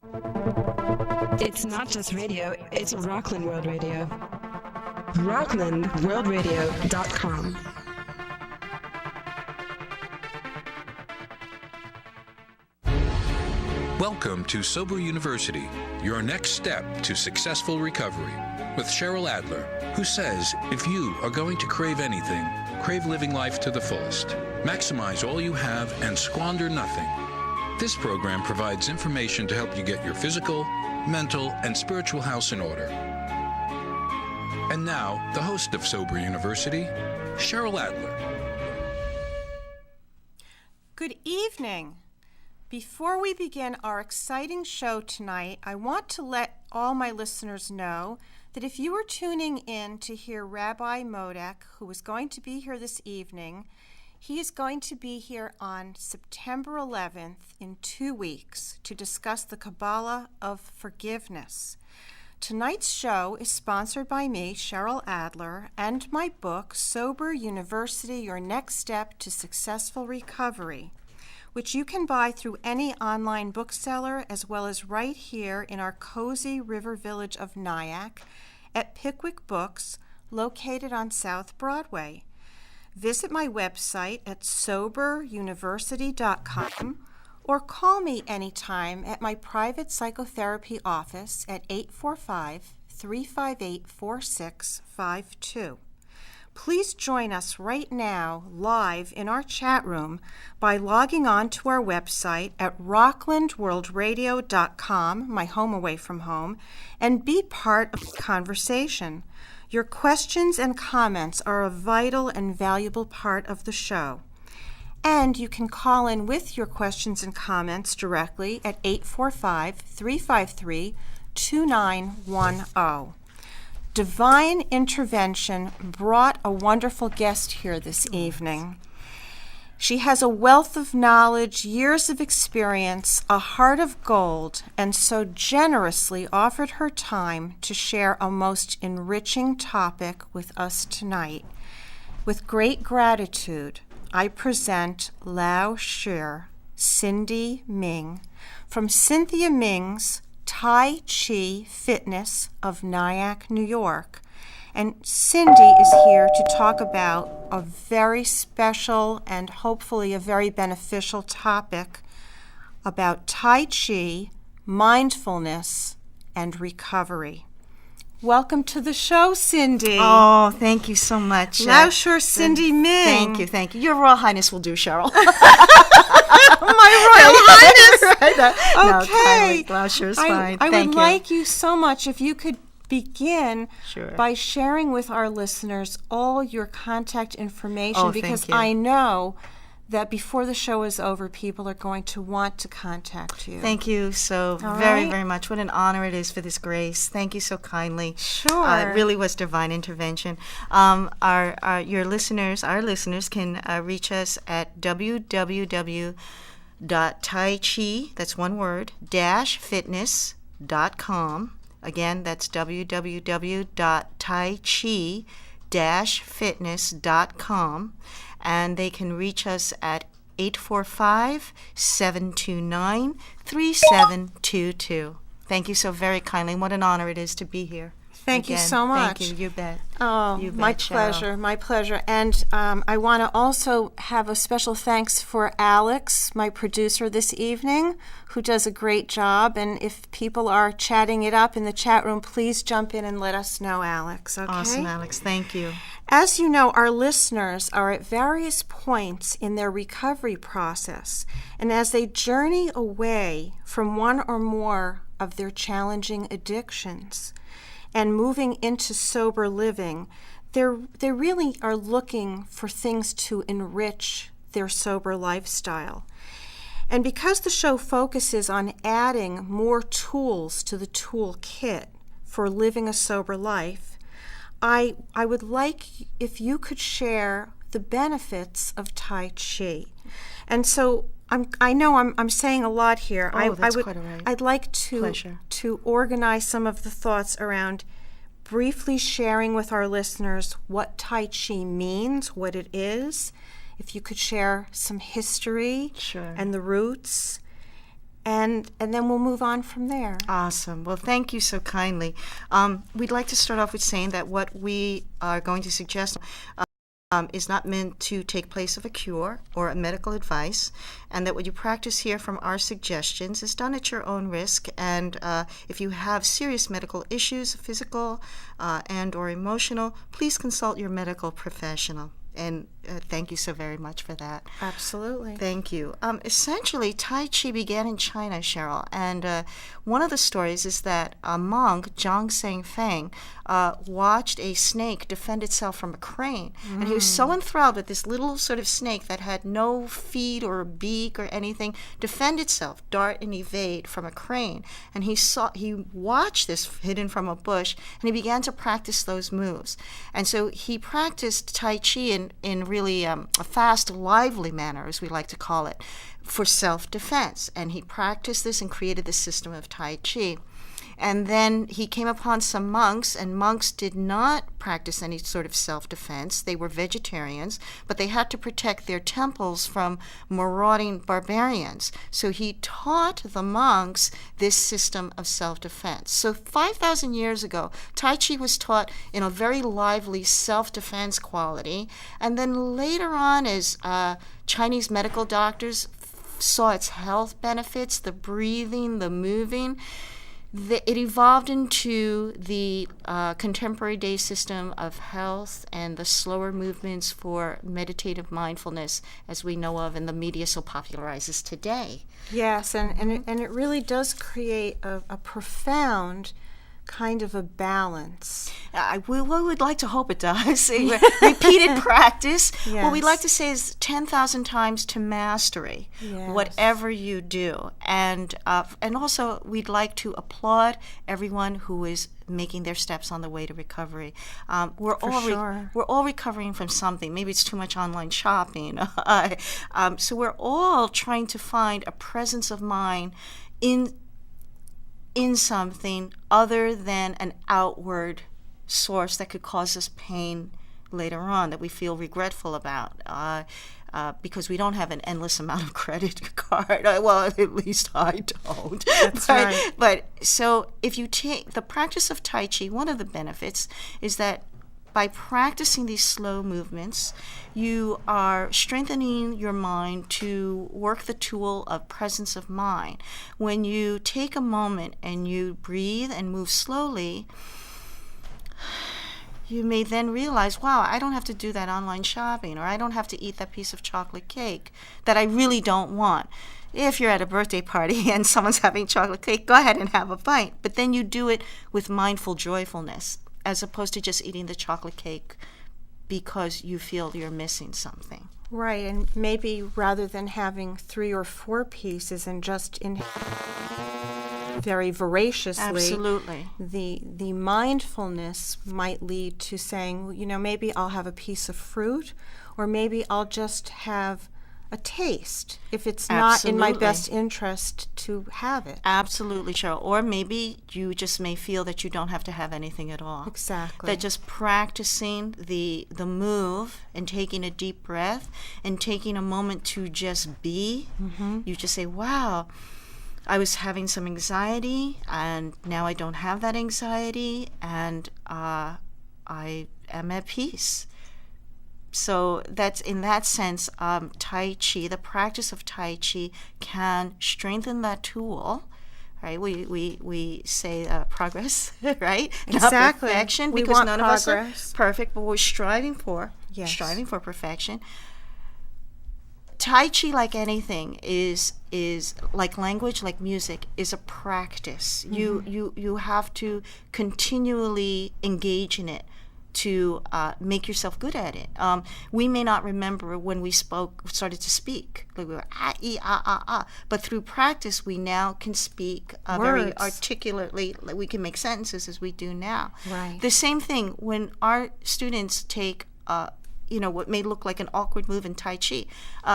It's not just radio, it's Rockland World Radio. RocklandWorldRadio.com. Welcome to Sober University, your next step to successful recovery, with Cheryl Adler, who says if you are going to crave anything, crave living life to the fullest. Maximize all you have and squander nothing. This program provides information to help you get your physical, mental, and spiritual house in order. And now, the host of Sober University, Cheryl Adler. Good evening. Before we begin our exciting show tonight, I want to let all my listeners know that if you are tuning in to hear Rabbi Modek, who is going to be here this evening, he is going to be here on September 11th in 2 weeks to discuss the Kabbalah of Forgiveness. Tonight's show is sponsored by me, Cheryl Adler, and my book, Sober University, Your Next Step to Successful Recovery, which you can buy through any online bookseller as well as right here in our cozy river village of Nyack at Pickwick Books, located on South Broadway. Visit my website at soberuniversity.com or call me anytime at my private psychotherapy office at 845-358-4652. Please join us right now live in our chat room by logging on to our website at rocklandworldradio.com, my home away from home, and be part of the conversation. Your questions and comments are a vital and valuable part of the show. And you can call in with your questions and comments directly at 845-353-2910. Divine Intervention brought a wonderful guest here this evening. She has a wealth of knowledge, years of experience, a heart of gold, and so generously offered her time to share a most enriching topic with us tonight. With great gratitude, I present Lao Shi, Cindy Ming, from Cynthia Ming's Tai Chi Fitness of Nyack, New York. And Cindy is here to talk about a very special and hopefully a very beneficial topic about Tai Chi, mindfulness, and recovery. Welcome to the show, Cindy. Oh, thank you so much. Lao Shi, Cindy Ming. Thank you. Your Royal Highness will do, Cheryl. My Royal Highness. Right. Okay. No, Lao Shi is fine. I Thank would you. like you so much if you could begin Sure. by sharing with our listeners all your contact information, Oh, thank because you. I know that before the show is over, people are going to want to contact you. Thank you so All very, right. very much. What an honor it is for this grace. Thank you so kindly. Sure. It really was divine intervention. Our listeners can reach us at www.taichi, that's one word, -fitness.com. Again, that's www.taichi-fitness.com. And they can reach us at 845-729-3722. Thank you so very kindly. What an honor it is to be here. Thank you Again, so much. Thank you. You bet. Oh, You my bet, Cheryl. pleasure, my pleasure. And I want to also have a special thanks for Alex, my producer this evening, who does a great job. And if people are chatting it up in the chat room, please jump in and let us know, Alex, okay? Awesome, Alex. Thank you. As you know, our listeners are at various points in their recovery process. And as they journey away from one or more of their challenging addictions and moving into sober living, they really are looking for things to enrich their sober lifestyle. And because the show focuses on adding more tools to the toolkit for living a sober life, I would like if you could share the benefits of Tai Chi. And so I know I'm saying a lot here. Oh, that's quite all right. I'd like Pleasure. to organize some of the thoughts around briefly sharing with our listeners what Tai Chi means, what it is. If you could share some history Sure. and the roots, and then we'll move on from there. Awesome. Well, thank you so kindly. We'd like to start off with saying that what we are going to suggest is not meant to take place of a cure or a medical advice, and that what you practice here from our suggestions is done at your own risk. And if you have serious medical issues, physical and or emotional, please consult your medical professional. And thank you so very much for that. Absolutely. Thank you. Essentially, Tai Chi began in China, Cheryl, and one of the stories is that a monk, Zhang Sengfeng, watched a snake defend itself from a crane, and he was so enthralled with this little sort of snake that had no feet or beak or anything defend itself, dart and evade from a crane, and he watched this hidden from a bush, and he began to practice those moves, and so he practiced Tai Chi in really a fast, lively manner, as we like to call it, for self-defense. And he practiced this and created the system of Tai Chi. And then he came upon some monks, and monks did not practice any sort of self-defense. They were vegetarians, but they had to protect their temples from marauding barbarians. So he taught the monks this system of self-defense. So 5,000 years ago, Tai Chi was taught in a very lively self-defense quality. And then later on, as Chinese medical doctors saw its health benefits, the breathing, the moving, it evolved into the contemporary day system of health and the slower movements for meditative mindfulness, as we know of and the media so popularizes today. Yes, and it really does create a profound kind of a balance. We would like to hope it does. Repeated practice. Yes. What we like to say is 10,000 times to mastery, Yes. whatever you do. And also we'd like to applaud everyone who is making their steps on the way to recovery. We're all recovering from something. Maybe it's too much online shopping. So we're all trying to find a presence of mind in something other than an outward source that could cause us pain later on, that we feel regretful about, because we don't have an endless amount of credit card. Well, at least I don't. That's right. But so if you take the practice of Tai Chi, one of the benefits is that by practicing these slow movements, you are strengthening your mind to work the tool of presence of mind. When you take a moment and you breathe and move slowly, you may then realize, wow, I don't have to do that online shopping, or I don't have to eat that piece of chocolate cake that I really don't want. If you're at a birthday party and someone's having chocolate cake, go ahead and have a bite. But then you do it with mindful joyfulness, as opposed to just eating the chocolate cake because you feel you're missing something. Right, and maybe rather than having 3 or 4 pieces and just very voraciously, Absolutely. the mindfulness might lead to saying, well, maybe I'll have a piece of fruit, or maybe I'll just have a taste if it's not in my best interest to have it. Absolutely, Cheryl. Or maybe you just may feel that you don't have to have anything at all. Exactly. That just practicing the move and taking a deep breath and taking a moment to just be, you just say, wow, I was having some anxiety, and now I don't have that anxiety, and I am at peace. So that's, in that sense, Tai Chi, the practice of Tai Chi can strengthen that tool, right? We say progress, right? Exactly. Not perfection, We because want none progress. of us are perfect, but we're striving for perfection. Tai Chi, like anything, is like language, like music, is a practice. You have to continually engage in it to make yourself good at it. We may not remember when we started to speak, like we were but through practice we now can speak very articulately. We can make sentences as we do now. Right. The same thing when our students take what may look like an awkward move in Tai Chi,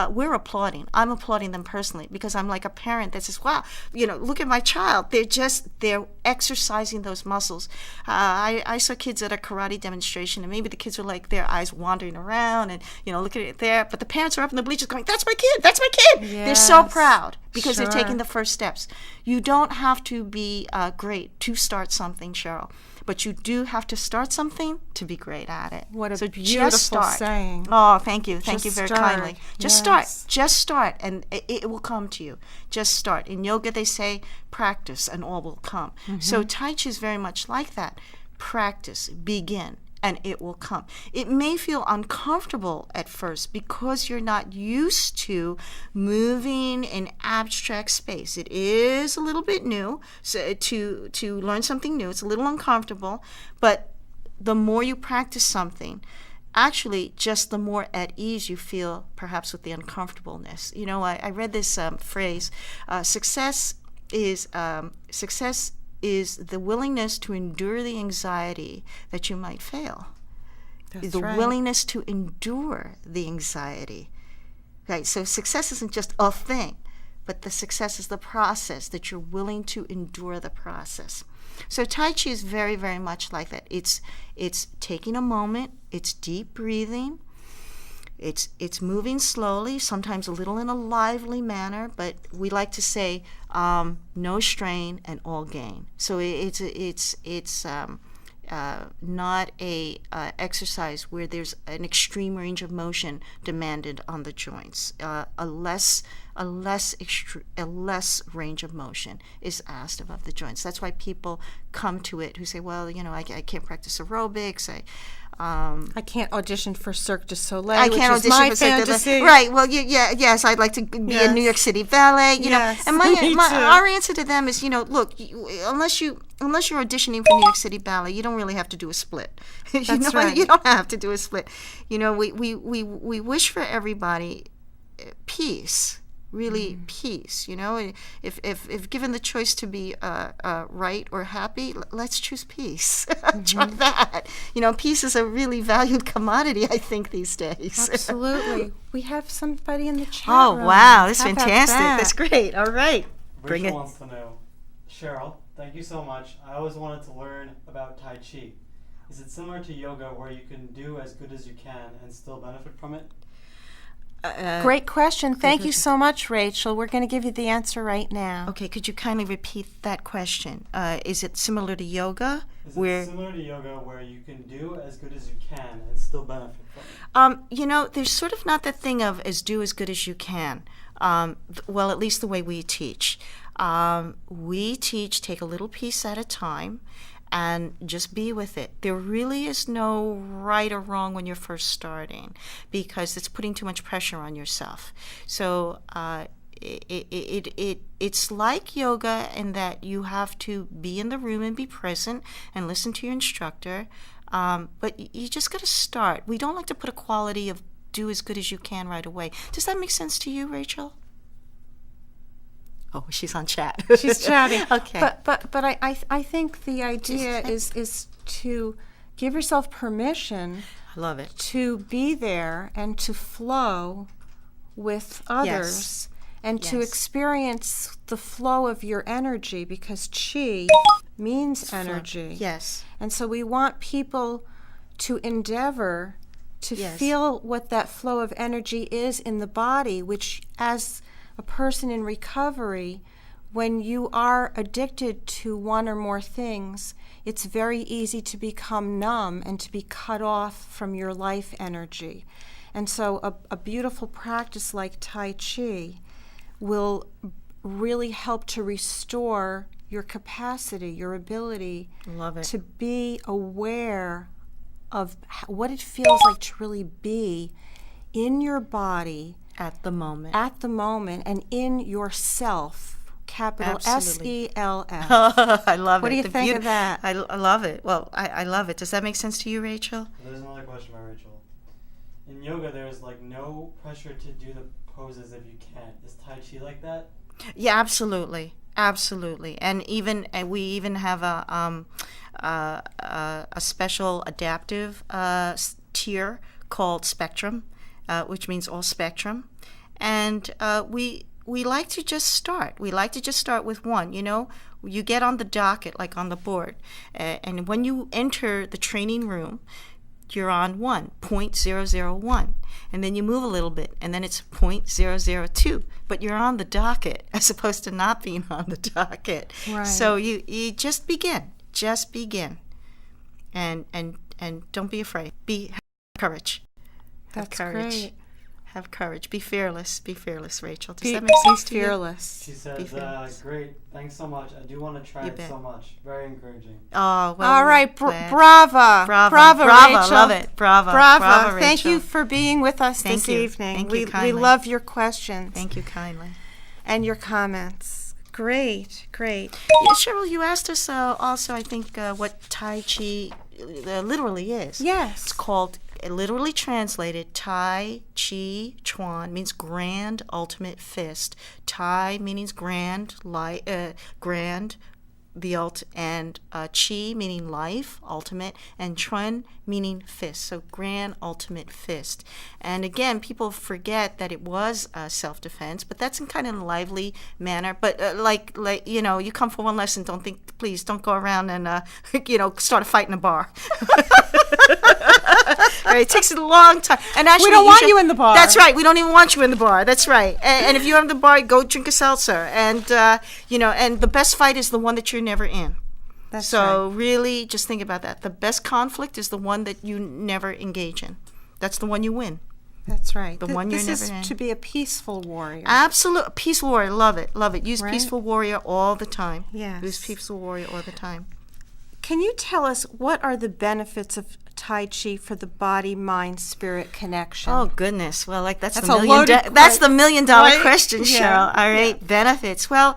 we're applauding. I'm applauding them personally, because I'm like a parent that says, wow, look at my child. They're exercising those muscles. I saw kids at a karate demonstration, and maybe the kids were like, their eyes wandering around and, looking at it there. But the parents are up in the bleachers going, that's my kid, that's my kid. Yes. They're so proud because they're taking the first steps. You don't have to be great to start something, Cheryl, but you do have to start something to be great at it. What a so beautiful just start. saying. Oh, thank you. Thank you Just very start. kindly. Just Yes. start. Just start, and it will come to you. Just start. In yoga, they say practice, and all will come. So Tai Chi is very much like that. Practice, begin, and it will come. It may feel uncomfortable at first because you're not used to moving in abstract space. It is a little bit new, so to learn something new. It's a little uncomfortable, but the more you practice something, actually, just the more at ease you feel, perhaps with the uncomfortableness. You know, I read this phrase: success is the willingness to endure the anxiety that you might fail. That's the right. willingness to endure the anxiety. Right. So success isn't just a thing, but the success is the process, that you're willing to endure the process. So Tai Chi is very, very much like that. It's taking a moment, it's deep breathing, it's moving slowly, sometimes a little in a lively manner, but we like to say no strain and all gain. So it's not a exercise where there's an extreme range of motion demanded on the joints. A less range of motion is asked of the joints. That's why people come to it who say, well, you know, I can't practice aerobics. I can't audition for Cirque du Soleil, I which can't is audition my for Cirque du fantasy. Soleil. Right. Well, yes, I'd like to be in New York City Ballet. You know, Yes, and me too. our answer to them is, you know, look, unless you're auditioning for New York City Ballet, you don't really have to do a split. That's right. You don't have to do a split. You know, we wish for everybody peace. Really, peace. You know, if given the choice to be right or happy, let's choose peace. Try that. You know, peace is a really valued commodity, I think, these days. Absolutely. We have somebody in the chat Oh, room. wow, that's How about fantastic. that? That's great. All right, bring Rachel it. wants to know, Cheryl, thank you so much. I always wanted to learn about Tai Chi. Is it similar to yoga where you can do as good as you can and still benefit from it? Great question. Thank you so much, Rachel. We're going to give you the answer right now. Okay, could you kindly repeat that question? Is it similar to yoga? Is it similar to yoga where you can do as good as you can and still benefit from it? You know, there's sort of not that thing of do as good as you can. Well, at least the way we teach. We teach, take a little piece at a time, and just be with it. There really is no right or wrong when you're first starting, because it's putting too much pressure on yourself. So it's like yoga in that you have to be in the room and be present and listen to your instructor, but you just got to start. We don't like to put a quality of do as good as you can right away. Does that make sense to you, Rachel? Oh, she's on chat. She's chatting. Okay. But I think the idea is to give yourself permission I love it. to be there and to flow with others and to Yes. experience the flow of your energy, because chi means energy. Yes. And so we want people to endeavor to Yes. feel what that flow of energy is in the body, which, as a person in recovery, when you are addicted to one or more things, it's very easy to become numb and to be cut off from your life energy. And so a beautiful practice like Tai Chi will really help to restore your capacity, your ability Love it. to be aware of what it feels like to really be in your body At the moment. and in yourself, capital Absolutely. SELF. I love What it. do you think of that? I love it. Well, I love it. Does that make sense to you, Rachel? There's another question by Rachel. In yoga, there's like no pressure to do the poses if you can. Is Tai Chi like that? Yeah, absolutely. Absolutely. And we even have a special adaptive tier called Spectrum, which means all spectrum. And we like to just start. We like to just start with one. You know, you get on the docket, like on the board. And when you enter the training room, you're on 1, 0.001. And then you move a little bit, and then it's 0.002. But you're on the docket as opposed to not being on the docket. Right. So you just begin. Just begin. And don't be afraid. Have courage. Have That's courage. great. Have courage. Be fearless. Be fearless, Rachel. Does Be that make sense to you? fearless. She says, fearless. great, thanks so much. I do want to try You it bet. so much. Very encouraging. Oh, well. All right, glad. brava. Brava, Rachel. love it. Brava, Brava. Thank Rachel. you for being with us Thank this you. evening. Thank you we kindly. love your questions Thank you kindly. and your comments. Great. Yeah, Cheryl, you asked us also, I think, what Tai Chi literally is. Yes. It's called, literally translated, Tai Chi Chuan, means grand ultimate fist. Tai meaning grand, grand, and Chi meaning life, ultimate, and Chuan meaning fist, so grand ultimate fist. And again, people forget that it was self-defense, but that's in kind of a lively manner. But like you come for one lesson, please don't go around and start a fight in a bar. Right, it takes a long time, and actually, We don't want you in the bar. That's right. We don't even want you in the bar. That's right. And if you're in the bar, go drink a seltzer. And and the best fight is the one that you're never in. That's So really, just think about that. The best conflict is the one that you never engage in. That's the one you win. That's right. The one you're this is never in. to be a peaceful warrior. Absolute peaceful warrior. Love it. Love it. Use Right. peaceful warrior all the time. Yes. Use peaceful warrior all the time. Can you tell us what are the benefits of Tai Chi for the body, mind, spirit connection? Oh goodness! Well, that's a the million. loaded That's the $1 million right? question, Yeah. Cheryl. All right, benefits. Well,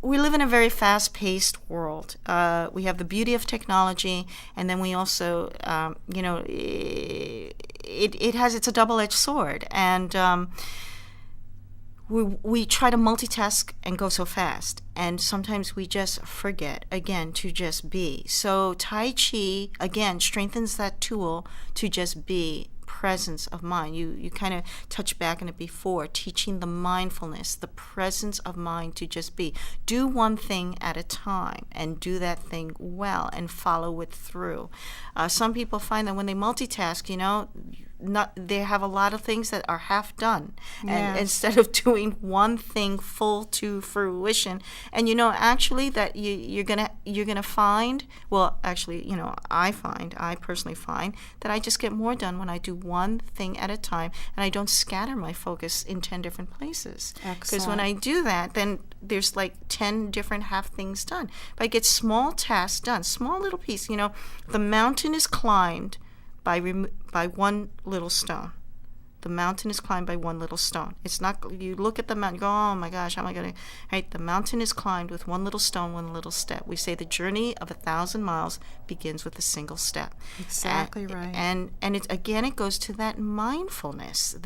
we live in a very fast-paced world. We have the beauty of technology, and then we also, it's a double-edged sword, and we try to multitask and go so fast, and sometimes we just forget, again, to just be. So Tai Chi, again, strengthens that tool to just be, presence of mind. You kind of touched back on it before, teaching the mindfulness, the presence of mind to just be. Do one thing at a time and do that thing well and follow it through. Some people find that when they multitask, they have a lot of things that are half done, and Yes. instead of doing one thing full to fruition. And actually that you're gonna find, well, actually, I personally find that I just get more done when I do one thing at a time, and I don't scatter my focus in 10 different places. Because when I do that, then there's like 10 different half things done. If I get small tasks done, small little piece, the mountain is climbed by one little stone. The mountain is climbed by one little stone. It's not, you look at the mountain, you go, oh my gosh, how am I going to, right? The mountain is climbed with one little stone, one little step. We say the journey of 1,000 miles begins with a single step. Exactly right. And it goes to that mindfulness.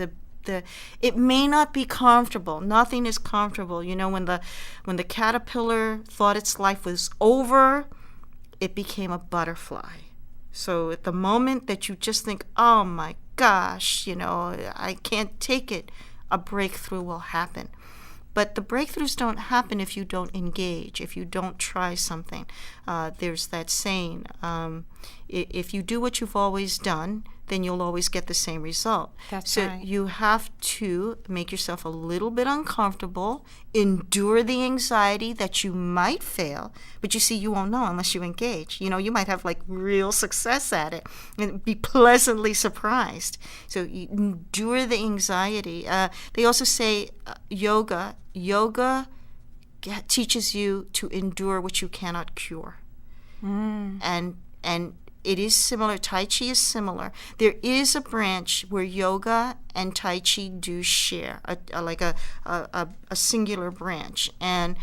It may not be comfortable. Nothing is comfortable. When the caterpillar thought its life was over, it became a butterfly. So at the moment that you just think, oh my gosh, I can't take it, a breakthrough will happen. But the breakthroughs don't happen if you don't engage, if you don't try something. There's that saying, if you do what you've always done, then you'll always get the same result. That's so right. you have to make yourself a little bit uncomfortable, endure the anxiety that you might fail, but you won't know unless you engage. You might have like real success at it and be pleasantly surprised. So you endure the anxiety. They also say yoga teaches you to endure what you cannot cure. And it is similar. Tai Chi is similar. There is a branch where yoga and Tai Chi do share, a singular branch. And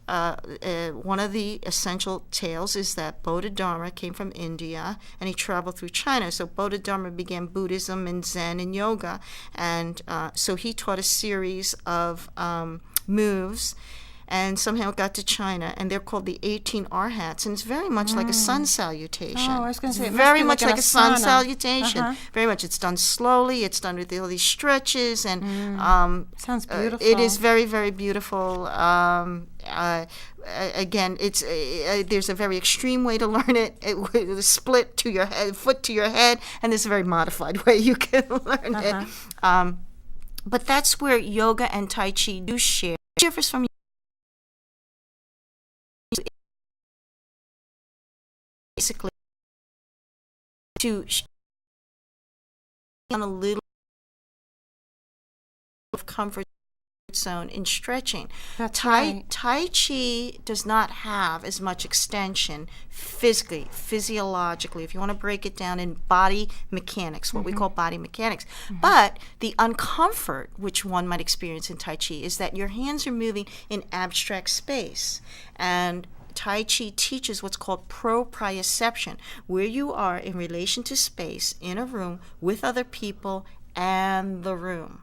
one of the essential tales is that Bodhidharma came from India and he traveled through China. So Bodhidharma began Buddhism and Zen and yoga. And so he taught a series of moves. and somehow it got to China, and they're called the 18 arhats, and it's very much like a sun salutation. Oh, I was going to say, it must very be much like like a sun asana. salutation. Very much. It's done slowly. It's done with all these stretches, and Sounds beautiful. it is very, very beautiful. Again, it's there's a very extreme way to learn it. It was split to your head, foot to your head, and there's a very modified way you can learn it. But that's where yoga and Tai Chi do share. It differs from basically to on a little of comfort zone in stretching. That's Tai right. Tai Chi does not have as much extension physically, physiologically, if you want to break it down in body mechanics, what we call body mechanics. But the uncomfort which one might experience in Tai Chi is that your hands are moving in abstract space. And Tai Chi teaches what's called proprioception, where you are in relation to space in a room with other people and the room.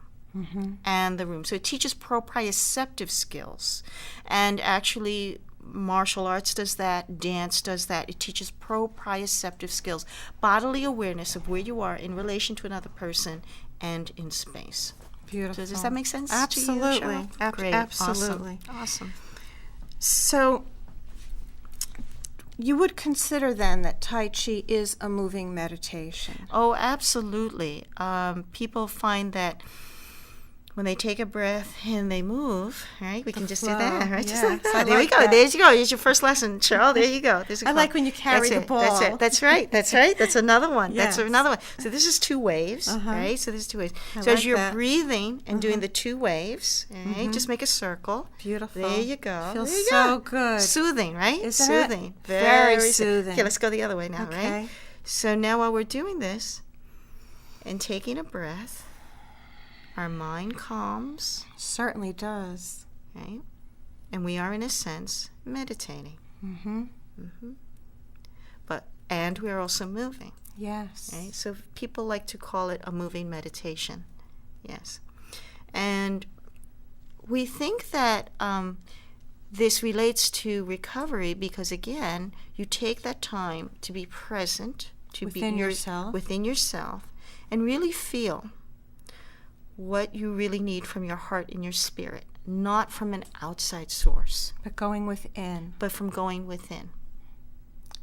And the room. So it teaches proprioceptive skills. And actually, martial arts does that, dance does that. It teaches proprioceptive skills, bodily awareness of where you are in relation to another person and in space. Beautiful. So does that make sense to you, Absolutely. Cheryl? Great. Absolutely. Awesome. So you would consider then that Tai Chi is a moving meditation. Oh, absolutely. People find that when they take a breath and they move, right? We can just do that, right? Just like yes, that. I There we like go. that. There's you go. Here's your first lesson, Cheryl. There you go. There's a I call. like when you carry That's the it. ball. That's it. That's right. That's right. That's another one. Yes. That's another one. So this is two waves, right? So there's two waves. So as like you're that. breathing and doing the two waves, right? Just make a circle. Beautiful. There you go. Feels there you so go. good. Soothing, right? Isn't it? Soothing. Very soothing. Okay, let's go the other way now, Okay. right? So now while we're doing this and taking a breath, our mind calms, Certainly does. right? And we are, in a sense, meditating. And we're also moving, Yes. right? So people like to call it a moving meditation. Yes. And we think that this relates to recovery because, again, you take that time to be present, to Within be yourself. within yourself, and really feel what you really need from your heart and your spirit, not from an outside source, But going within, but from going within.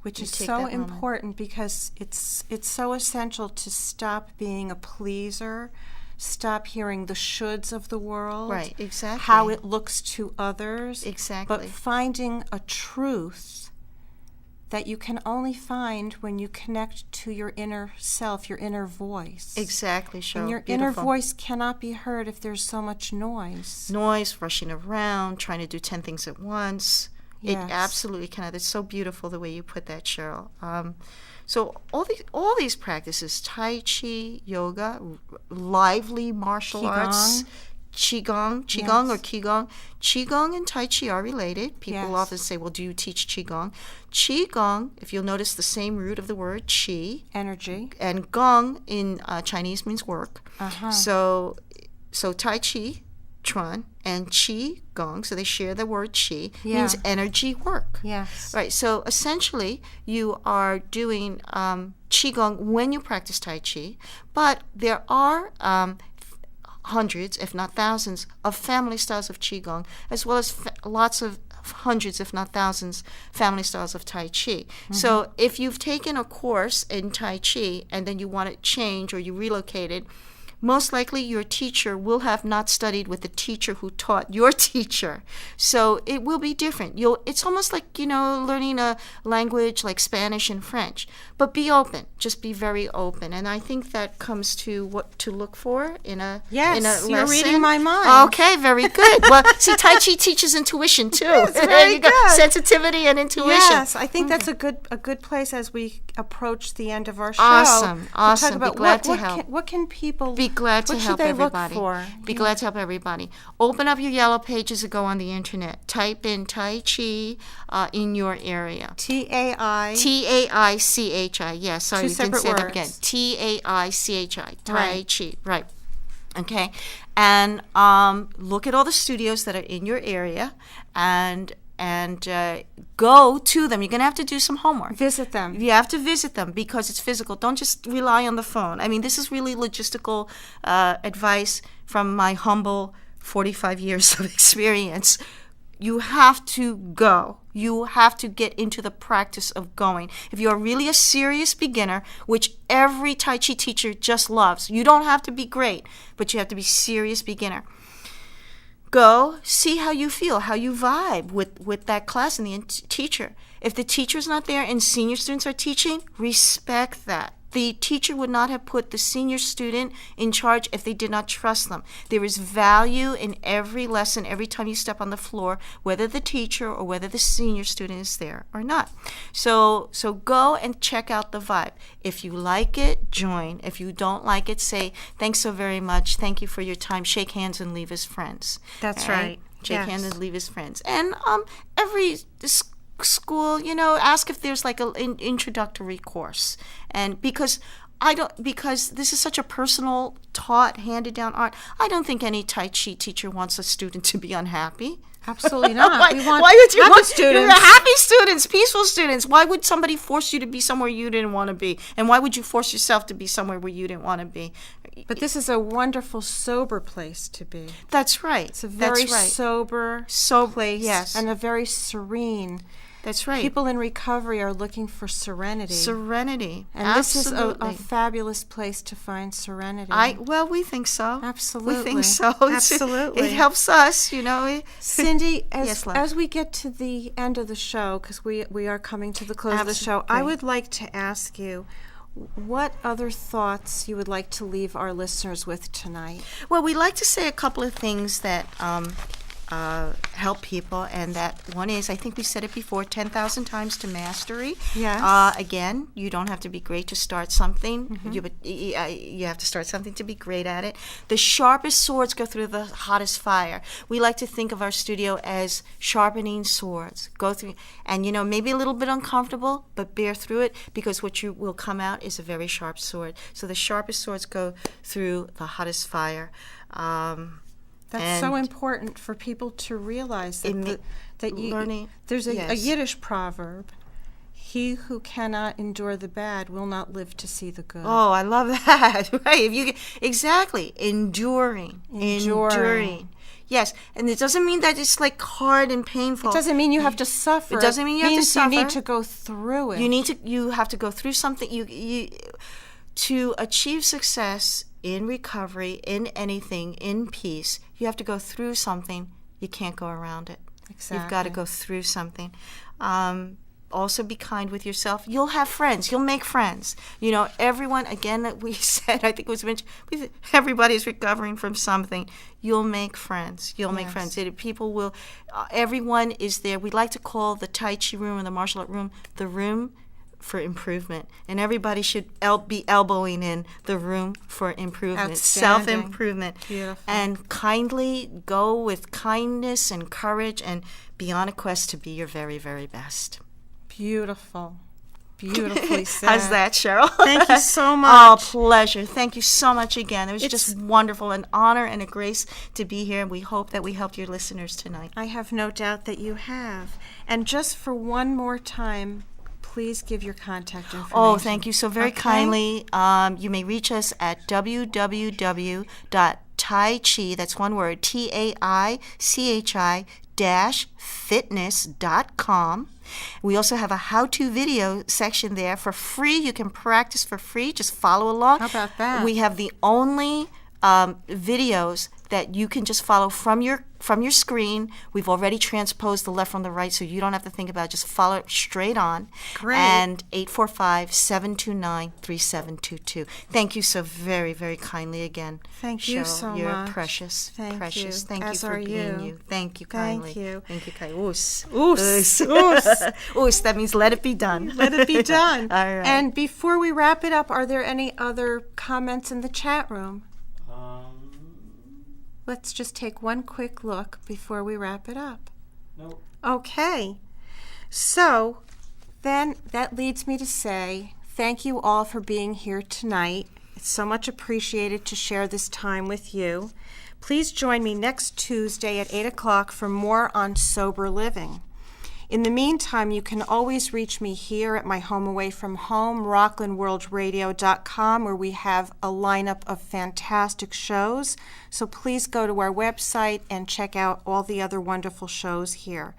which You is take so that moment. important because it's so essential to stop being a pleaser, stop hearing the shoulds of the world, Right, exactly. how it looks to others, Exactly. but finding a truth that you can only find when you connect to your inner self, your inner voice. Exactly, Cheryl. And your inner Beautiful. voice cannot be heard if there's so much noise. Noise, rushing around, trying to do 10 things at once. Yes. It absolutely cannot. It's so beautiful the way you put that, Cheryl. So all these practices, Tai Chi, yoga, lively martial arts, Qigong or Yes. Qigong. Qigong and Tai Chi are related. People Yes. often say, well, do you teach Qigong? Qigong, if you'll notice the same root of the word Qi, Energy. and Gong in Chinese means work. Uh-huh. So Tai Chi, Chuan, and Qi Gong, so they share the word Qi, means Yeah. energy work. Yes. Right, so essentially you are doing Qigong when you practice Tai Chi, but there are hundreds, if not thousands, of family styles of Qigong, as well as lots of hundreds, if not thousands, family styles of Tai Chi. So if you've taken a course in Tai Chi and then you want to change or you relocated, most likely your teacher will have not studied with the teacher who taught your teacher. So it will be different. It's almost like, learning a language like Spanish and French. But be open. Just be very open. And I think that comes to what to look for in a Yes, in a you're lesson. reading my mind. Okay, very good. Well, see, Tai Chi teaches intuition too. Yes, There very you go. good. Sensitivity and intuition. Yes, I think that's a good place as we approach the end of our show. Awesome, to awesome. Talk about Be glad what to help. What can people Be glad to what should help they everybody. Look for? Be glad to help everybody. Open up your yellow pages and go on the internet. Type in Tai Chi in your area. TAI. TAICHI. Yes, sorry, Two we didn't separate say that again. words. TAICHI. Tai Right. Chi. Right. Okay, and look at all the studios that are in your area, and go to them. You're going to have to do some homework. Visit them. You have to visit them because it's physical. Don't just rely on the phone. I mean, this is really logistical advice from my humble 45 years of experience. You have to go. You have to get into the practice of going. If you're really a serious beginner, which every Tai Chi teacher just loves, you don't have to be great, but you have to be serious beginner. Go, see how you feel, how you vibe with that class and the teacher. If the teacher's not there and senior students are teaching, respect that. The teacher would not have put the senior student in charge if they did not trust them. There is value in every lesson, every time you step on the floor, whether the teacher or whether the senior student is there or not. So go and check out the vibe. If you like it, join. If you don't like it, say, thanks so very much. Thank you for your time. Shake hands and leave as friends. That's right. Shake Yes. hands and leave as friends. And every school, ask if there's like an introductory course. And because this is such a personal taught, handed down art, I don't think any Tai Chi teacher wants a student to be unhappy. Absolutely not. Why would you want students? Happy students, peaceful students. Why would somebody force you to be somewhere you didn't want to be? And why would you force yourself to be somewhere where you didn't want to be? But this is a wonderful, sober place to be. That's right. It's a very sober place, yes. and a very serene. That's right. People in recovery are looking for serenity. Serenity. And Absolutely. this is a fabulous place to find serenity. We think so. Absolutely. We think so. Absolutely. It helps us, Cindy, Yes, love. as we get to the end of the show, because we are coming to the close of the show, I would like to ask you, what other thoughts you would like to leave our listeners with tonight? Well, we'd like to say a couple of things that help people, and that one is, I think we said it before, 10,000 times to mastery. Yes. Again, you don't have to be great to start something. Mm-hmm. You have to start something to be great at it. The sharpest swords go through the hottest fire. We like to think of our studio as sharpening swords. Go through, and maybe a little bit uncomfortable, but bear through it, because what you will come out is a very sharp sword. So the sharpest swords go through the hottest fire. That's so important for people to realize there's a Yiddish proverb, he who cannot endure the bad will not live to see the good. Oh, I love that. Right. Exactly. Enduring. Yes, and it doesn't mean that it's like hard and painful. It doesn't mean you have to suffer. It doesn't mean you have to suffer. You need to go through it. You have to go through something. You to achieve success in recovery, in anything, in peace, you have to go through something. You can't go around it. Exactly. You've got to go through something. Also be kind with yourself. You'll have friends. You'll make friends. Everyone, again, that we said, I think it was mentioned, everybody's recovering from something. You'll make friends. You'll make friends. People will, everyone is there. We like to call the Tai Chi room and the martial art room the room for improvement, and everybody should be elbowing in the room for improvement, self-improvement. Beautiful. And kindly go with kindness and courage and be on a quest to be your very, very best. Beautiful. Beautifully said. How's that, Cheryl? Thank you so much. Oh, pleasure. Thank you so much again. It was just wonderful, an honor and a grace to be here, and we hope that we helped your listeners tonight. I have no doubt that you have. And just for one more time, please give your contact information. Oh, thank you so very kindly. You may reach us at www.taichi, that's one word, TAICHI-fitness.com. We also have a how-to video section there for free. You can practice for free. Just follow along. How about that? We have the only videos that you can just follow from your screen. We've already transposed the left from the right, so you don't have to think about it. Just follow it straight on. Great. And 845-729-3722. Thank you so very, very kindly again. Thank you Cheryl. so You're much. Precious. Thank precious. you. Thank As you for are being you. you. Thank you kindly. Thank you. Thank you kindly. Oos. Oos. Oos. Oos. That means let it be done. Let it be done. All right. And before we wrap it up, are there any other comments in the chat room? Let's just take one quick look before we wrap it up. Nope. Okay. So then that leads me to say thank you all for being here tonight. It's so much appreciated to share this time with you. Please join me next Tuesday at 8 o'clock for more on sober living. In the meantime, you can always reach me here at my home away from home, rocklandworldradio.com, where we have a lineup of fantastic shows. So please go to our website and check out all the other wonderful shows here.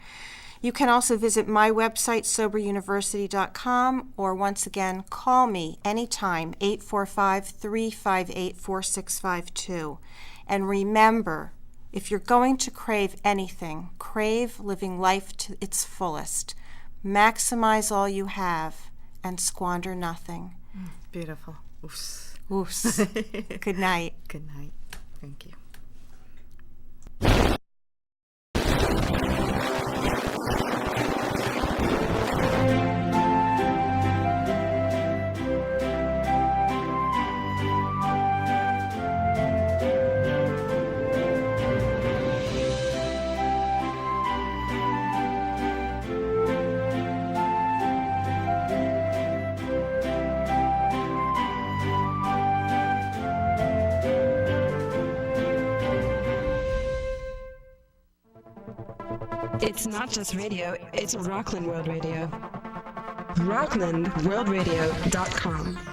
You can also visit my website, soberuniversity.com, or once again, call me anytime, 845-358-4652. And remember, if you're going to crave anything, crave living life to its fullest. Maximize all you have and squander nothing. Beautiful. Oofs. Oofs. Good night. Good night. Thank you. It's not just radio, it's Rockland World Radio. RocklandWorldRadio.com.